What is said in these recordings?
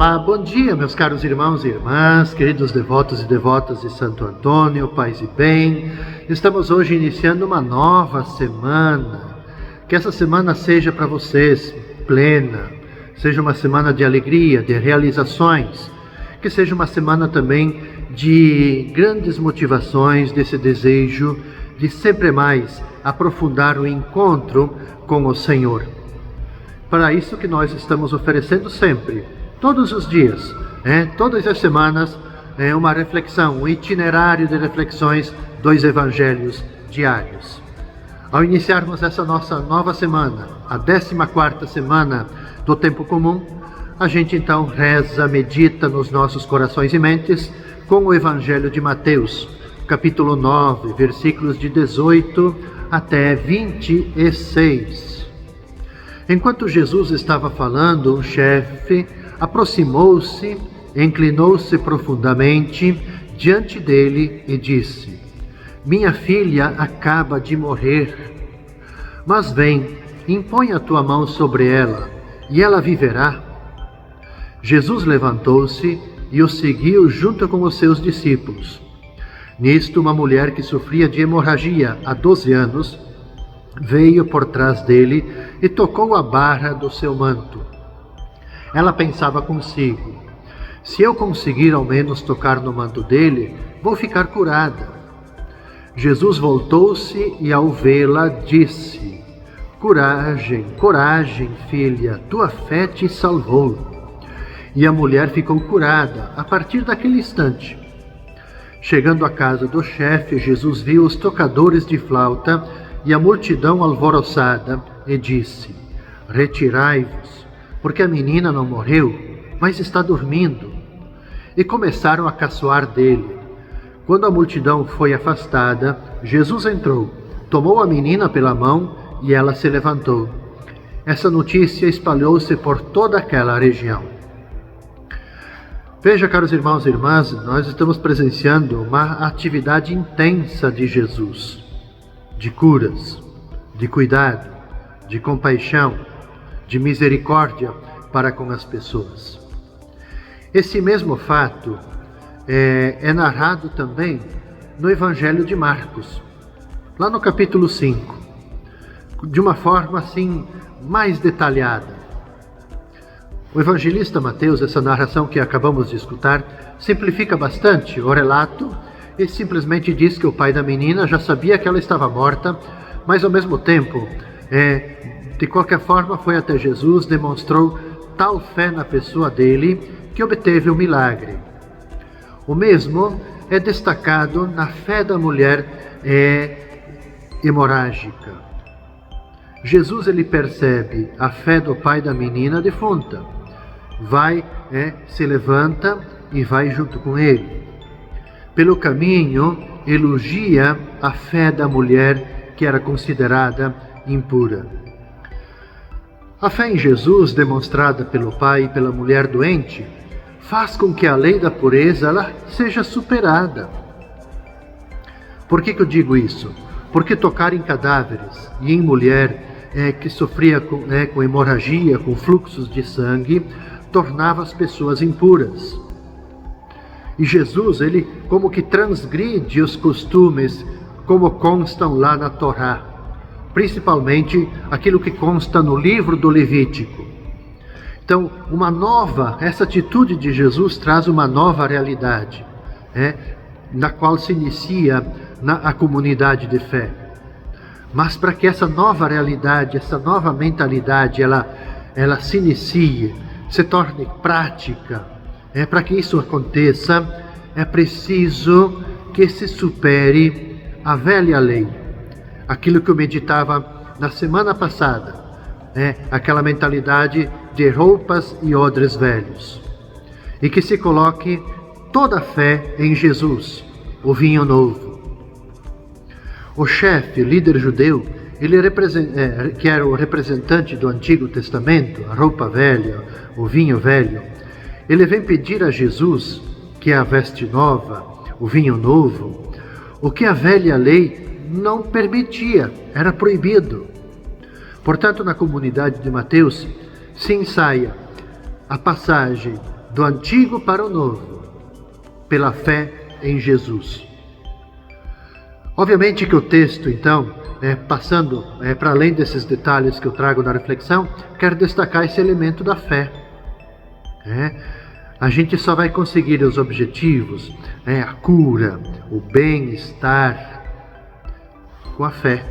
Olá, bom dia, meus caros irmãos e irmãs, queridos devotos e devotas de Santo Antônio, paz e bem. Estamos hoje iniciando uma nova semana. Que essa semana seja para vocês plena, seja uma semana de alegria, de realizações, que seja uma semana também de grandes motivações, desse desejo de sempre mais aprofundar o encontro com o Senhor. Para isso que nós estamos oferecendo sempre, todos os dias, todas as semanas, uma reflexão, um itinerário de reflexões dos evangelhos diários. Ao iniciarmos essa nossa nova semana, a 14ª semana do tempo comum, a gente então reza, medita nos nossos corações e mentes com o Evangelho de Mateus, capítulo 9, versículos de 18 até 26. Enquanto Jesus estava falando, um chefe aproximou-se, inclinou-se profundamente diante dele e disse: "Minha filha acaba de morrer, mas vem, impõe a tua mão sobre ela, e ela viverá." Jesus levantou-se e o seguiu junto com os seus discípulos. Nisto, uma mulher que sofria de hemorragia há 12 anos, veio por trás dele e tocou a barra do seu manto. Ela pensava consigo: "Se eu conseguir ao menos tocar no manto dele, vou ficar curada." Jesus voltou-se e, ao vê-la, disse: "Coragem, coragem, filha, tua fé te salvou." E a mulher ficou curada a partir daquele instante. Chegando à casa do chefe, Jesus viu os tocadores de flauta e a multidão alvoroçada e disse: "Retirai-vos, porque a menina não morreu, mas está dormindo." E começaram a caçoar dele. Quando a multidão foi afastada, Jesus entrou, tomou a menina pela mão e ela se levantou. Essa notícia espalhou-se por toda aquela região. Veja, caros irmãos e irmãs, nós estamos presenciando uma atividade intensa de Jesus, de curas, de cuidado, de compaixão, de misericórdia para com as pessoas. Esse mesmo fato é narrado também no Evangelho de Marcos, lá no capítulo 5, de uma forma assim mais detalhada. O evangelista Mateus, essa narração que acabamos de escutar, simplifica bastante o relato e simplesmente diz que o pai da menina já sabia que ela estava morta, mas ao mesmo tempo, de qualquer forma, foi até Jesus, demonstrou tal fé na pessoa dele que obteve o milagre. O mesmo é destacado na fé da mulher hemorrágica. Jesus ele percebe a fé do pai da menina defunta. Se levanta e vai junto com ele. Pelo caminho, elogia a fé da mulher que era considerada impura. A fé em Jesus, demonstrada pelo pai e pela mulher doente, faz com que a lei da pureza ela seja superada. Por que eu digo isso? Porque tocar em cadáveres e em mulher que sofria com hemorragia, com fluxos de sangue, tornava as pessoas impuras. E Jesus, ele como que transgride os costumes como constam lá na Torá, principalmente aquilo que consta no livro do Levítico. Então, essa atitude de Jesus traz uma nova realidade, na qual se inicia a comunidade de fé. Mas para que essa nova realidade, essa nova mentalidade, ela se inicie, se torne prática, para que isso aconteça, é preciso que se supere a velha lei. Aquilo que eu meditava na semana passada, aquela mentalidade de roupas e odres velhos. E que se coloque toda a fé em Jesus, o vinho novo. O chefe, líder judeu, que era o representante do Antigo Testamento, a roupa velha, o vinho velho, ele vem pedir a Jesus, que é a veste nova, o vinho novo, o que a velha lei não permitia, era proibido. Portanto, na comunidade de Mateus, se ensaia a passagem do antigo para o novo, pela fé em Jesus. Obviamente que o texto, então, passando para além desses detalhes que eu trago na reflexão, quero destacar esse elemento da fé. A gente só vai conseguir os objetivos, a cura, o bem-estar, com a fé.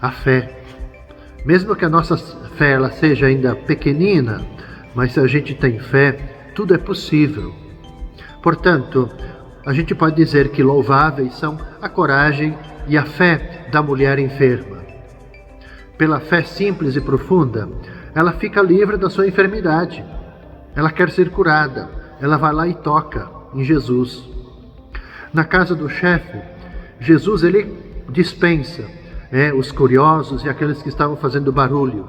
A fé. Mesmo que a nossa fé ela seja ainda pequenina, mas se a gente tem fé, tudo é possível. Portanto, a gente pode dizer que louváveis são a coragem e a fé da mulher enferma. Pela fé simples e profunda, ela fica livre da sua enfermidade. Ela quer ser curada, ela vai lá e toca em Jesus. Na casa do chefe, Jesus ele dispensa os curiosos e aqueles que estavam fazendo barulho,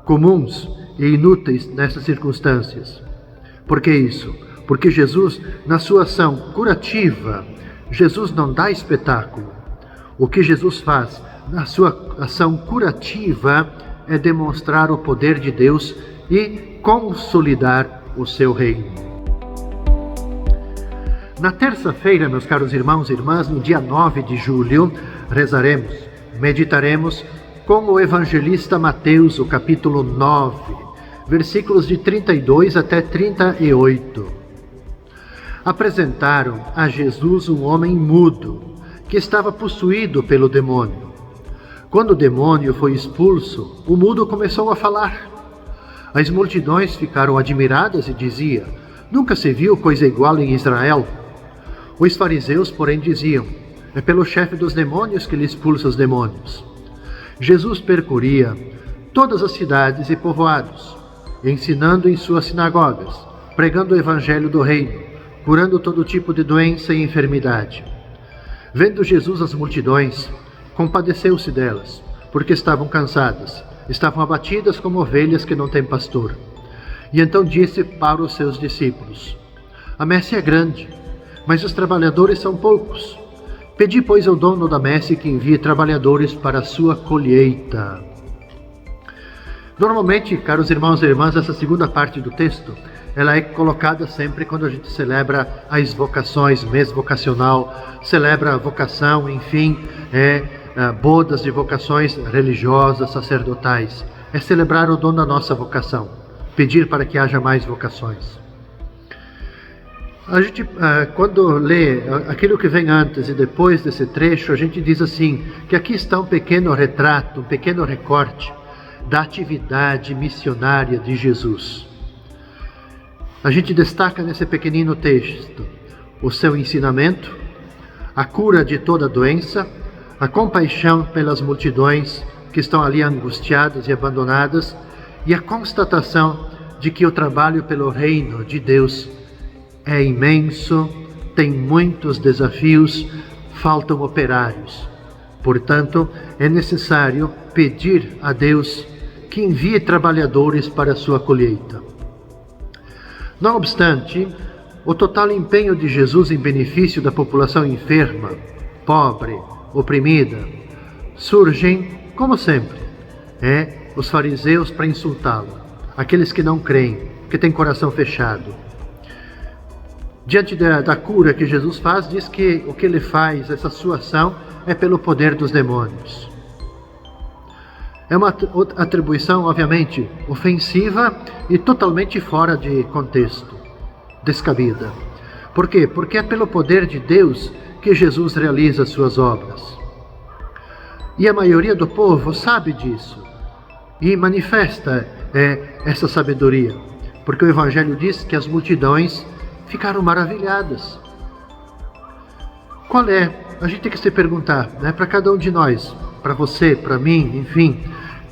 comuns e inúteis nessas circunstâncias. Por que isso? Porque Jesus, na sua ação curativa, Jesus não dá espetáculo. O que Jesus faz na sua ação curativa é demonstrar o poder de Deus e consolidar o seu reino. Na terça-feira, meus caros irmãos e irmãs, no dia 9 de julho, rezaremos, meditaremos com o evangelista Mateus, o capítulo 9, versículos de 32 até 38. Apresentaram a Jesus um homem mudo, que estava possuído pelo demônio. Quando o demônio foi expulso, o mudo começou a falar. As multidões ficaram admiradas e diziam: nunca se viu coisa igual em Israel. Os fariseus, porém, diziam: é pelo chefe dos demônios que ele expulsa os demônios. Jesus percorria todas as cidades e povoados, ensinando em suas sinagogas, pregando o evangelho do reino, curando todo tipo de doença e enfermidade. Vendo Jesus as multidões, compadeceu-se delas, porque estavam cansadas, estavam abatidas como ovelhas que não têm pastor. E então disse para os seus discípulos: a messe é grande, mas os trabalhadores são poucos. Pedi, pois, ao dono da messe que envie trabalhadores para a sua colheita. Normalmente, caros irmãos e irmãs, essa segunda parte do texto, ela é colocada sempre quando a gente celebra as vocações, mês vocacional, celebra a vocação, enfim, bodas de vocações religiosas, sacerdotais. É celebrar o dom da nossa vocação, pedir para que haja mais vocações. A gente, quando lê aquilo que vem antes e depois desse trecho, a gente diz assim, que aqui está um pequeno retrato, um pequeno recorte da atividade missionária de Jesus. A gente destaca nesse pequenino texto o seu ensinamento, a cura de toda doença, a compaixão pelas multidões que estão ali angustiadas e abandonadas e a constatação de que o trabalho pelo reino de Deus é imenso, tem muitos desafios, faltam operários. Portanto, é necessário pedir a Deus que envie trabalhadores para a sua colheita. Não obstante, o total empenho de Jesus em benefício da população enferma, pobre, oprimida, surgem, como sempre, os fariseus para insultá-lo, aqueles que não creem, que têm coração fechado. Diante da cura que Jesus faz, diz que o que ele faz, essa sua ação, é pelo poder dos demônios. É uma atribuição, obviamente, ofensiva e totalmente fora de contexto, descabida. Por quê? Porque é pelo poder de Deus que Jesus realiza as suas obras. E a maioria do povo sabe disso e manifesta essa sabedoria, porque o Evangelho diz que as multidões ficaram maravilhadas. Qual é? A gente tem que se perguntar, para cada um de nós, para você, para mim, enfim,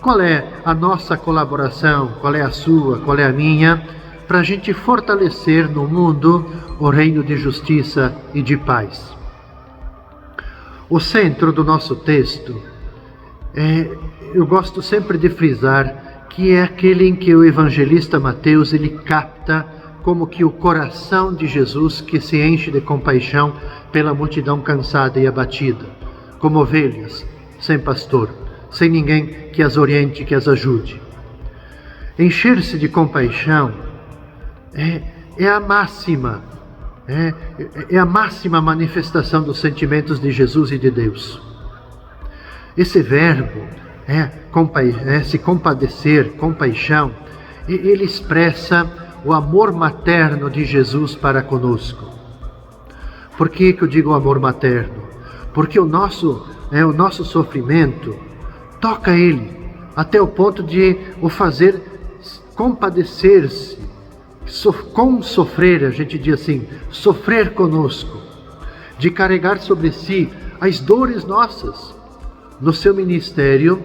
qual é a nossa colaboração, qual é a sua, qual é a minha, para a gente fortalecer no mundo o reino de justiça e de paz. O centro do nosso texto, eu gosto sempre de frisar, que é aquele em que o evangelista Mateus ele capta como que o coração de Jesus que se enche de compaixão pela multidão cansada e abatida, como ovelhas, sem pastor, sem ninguém que as oriente, que as ajude. Encher-se de compaixão é a máxima, é a máxima manifestação dos sentimentos de Jesus e de Deus. Esse verbo, se compadecer, compaixão, ele expressa o amor materno de Jesus para conosco. Por que eu digo amor materno? Porque o nosso sofrimento toca Ele, até o ponto de o fazer compadecer-se, com sofrer, a gente diz assim, sofrer conosco, de carregar sobre si as dores nossas, no seu ministério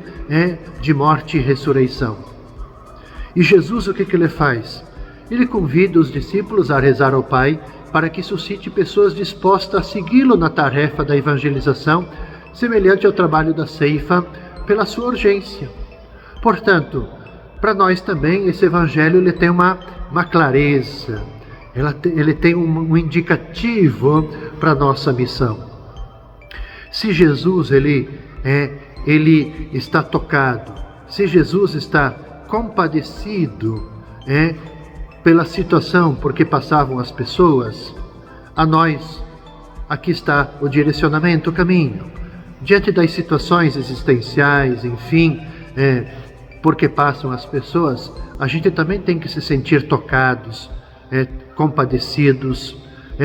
de morte e ressurreição. E Jesus, o que ele faz? Ele convida os discípulos a rezar ao Pai para que suscite pessoas dispostas a segui-lo na tarefa da evangelização, semelhante ao trabalho da ceifa, pela sua urgência. Portanto, para nós também, esse evangelho ele tem uma clareza, ele tem um indicativo para a nossa missão. Se Jesus ele está tocado, se Jesus está compadecido pela situação por que passavam as pessoas, a nós, aqui está o direcionamento, o caminho. Diante das situações existenciais, enfim, porque passam as pessoas, a gente também tem que se sentir tocados, compadecidos,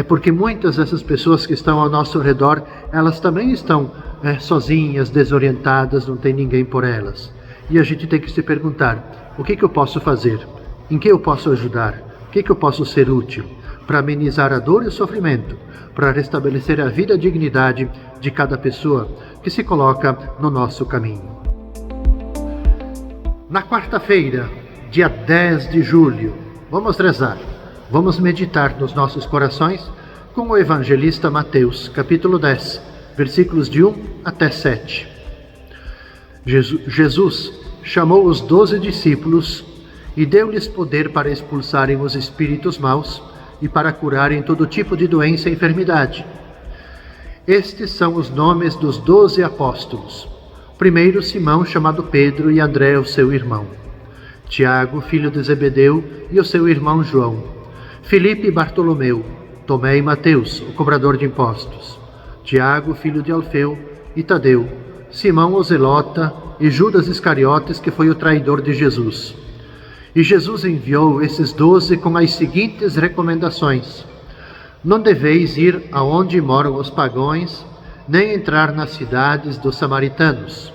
porque muitas dessas pessoas que estão ao nosso redor, elas também estão sozinhas, desorientadas, não tem ninguém por elas. E a gente tem que se perguntar, o que eu posso fazer? Em que eu posso ajudar? O que eu posso ser útil? Para amenizar a dor e o sofrimento, para restabelecer a vida e a dignidade de cada pessoa que se coloca no nosso caminho. Na quarta-feira, dia 10 de julho, vamos rezar, vamos meditar nos nossos corações com o evangelista Mateus, capítulo 10, versículos de 1 até 7. Jesus chamou os 12 discípulos e deu-lhes poder para expulsarem os espíritos maus e para curarem todo tipo de doença e enfermidade. Estes são os nomes dos 12 apóstolos. Primeiro, Simão, chamado Pedro, e André, o seu irmão. Tiago, filho de Zebedeu, e o seu irmão João. Filipe e Bartolomeu. Tomé e Mateus, o cobrador de impostos. Tiago, filho de Alfeu, e Tadeu. Simão, o zelota, e Judas Iscariotes, que foi o traidor de Jesus. E Jesus enviou esses 12 com as seguintes recomendações: não deveis ir aonde moram os pagãos, nem entrar nas cidades dos samaritanos.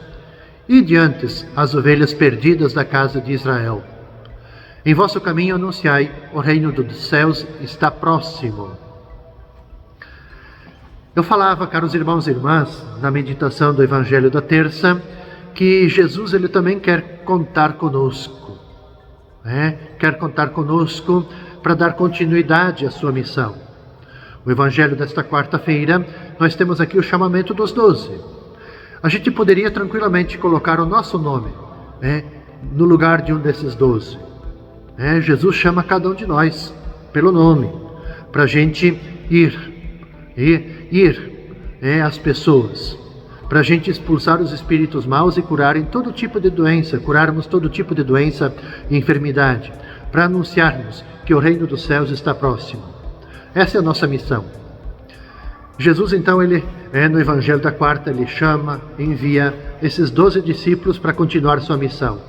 Ide antes as ovelhas perdidas da casa de Israel. Em vosso caminho anunciai, o reino dos céus está próximo. Eu falava, caros irmãos e irmãs, na meditação do Evangelho da terça, que Jesus ele também quer contar conosco. Quer contar conosco para dar continuidade à sua missão. O Evangelho desta quarta-feira, nós temos aqui o chamamento dos 12. A gente poderia tranquilamente colocar o nosso nome no lugar de um desses 12. Jesus chama cada um de nós pelo nome, para a gente ir às pessoas, para a gente expulsar os espíritos maus e curarem todo tipo de doença, curarmos todo tipo de doença e enfermidade, para anunciarmos que o reino dos céus está próximo. Essa é a nossa missão. Jesus, então, no Evangelho da quarta, ele chama, envia esses 12 discípulos para continuar sua missão.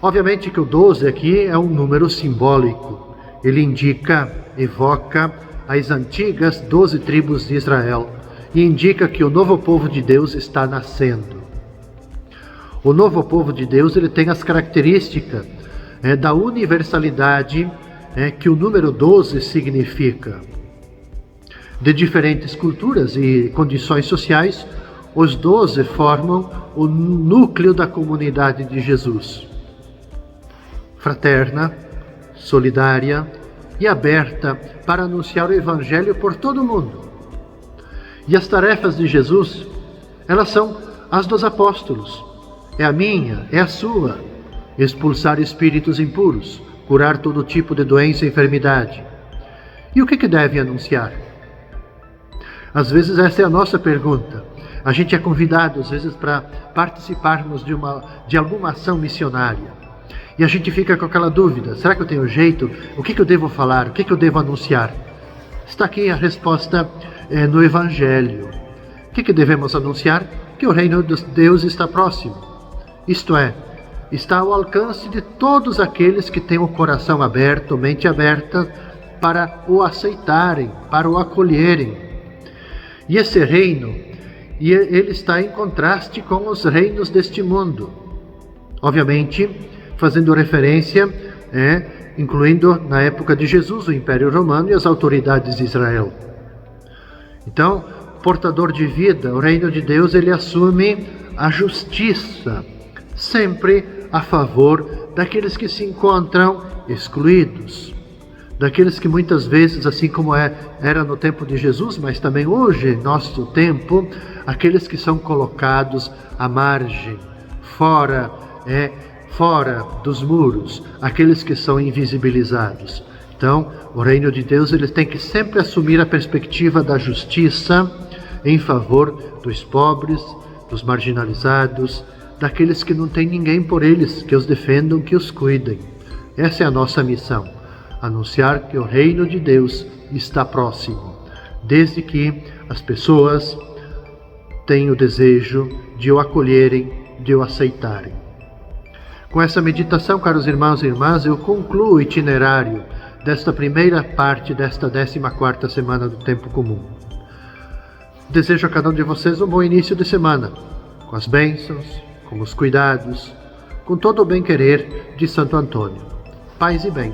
Obviamente que o 12 aqui é um número simbólico. Ele indica, evoca as antigas 12 tribos de Israel e indica que o novo povo de Deus está nascendo. O novo povo de Deus ele tem as características da universalidade que o número 12 significa. De diferentes culturas e condições sociais, os 12 formam o núcleo da comunidade de Jesus. Fraterna, solidária e aberta para anunciar o Evangelho por todo o mundo. E as tarefas de Jesus, elas são as dos apóstolos. É a minha, é a sua. Expulsar espíritos impuros, curar todo tipo de doença e enfermidade. E o que deve anunciar? Às vezes essa é a nossa pergunta. A gente é convidado às vezes para participarmos de alguma ação missionária. E a gente fica com aquela dúvida, será que eu tenho jeito? O que eu devo falar? O que eu devo anunciar? Está aqui a resposta no Evangelho. O que devemos anunciar? Que o reino de Deus está próximo. Isto é, está ao alcance de todos aqueles que têm o coração aberto, mente aberta, para o aceitarem, para o acolherem. E esse reino, ele está em contraste com os reinos deste mundo. Obviamente, fazendo referência, incluindo na época de Jesus, o Império Romano e as autoridades de Israel. Então, portador de vida, o reino de Deus, ele assume a justiça, sempre a favor daqueles que se encontram excluídos, daqueles que muitas vezes, assim como era no tempo de Jesus, mas também hoje, nosso tempo, aqueles que são colocados à margem, fora dos muros, aqueles que são invisibilizados. Então, o reino de Deus, ele tem que sempre assumir a perspectiva da justiça em favor dos pobres, dos marginalizados, daqueles que não têm ninguém por eles, que os defendam, que os cuidem. Essa é a nossa missão, anunciar que o reino de Deus está próximo, desde que as pessoas tenham o desejo de o acolherem, de o aceitarem. Com essa meditação, caros irmãos e irmãs, eu concluo o itinerário desta primeira parte desta 14ª semana do Tempo Comum. Desejo a cada um de vocês um bom início de semana, com as bênçãos, com os cuidados, com todo o bem-querer de Santo Antônio. Paz e bem.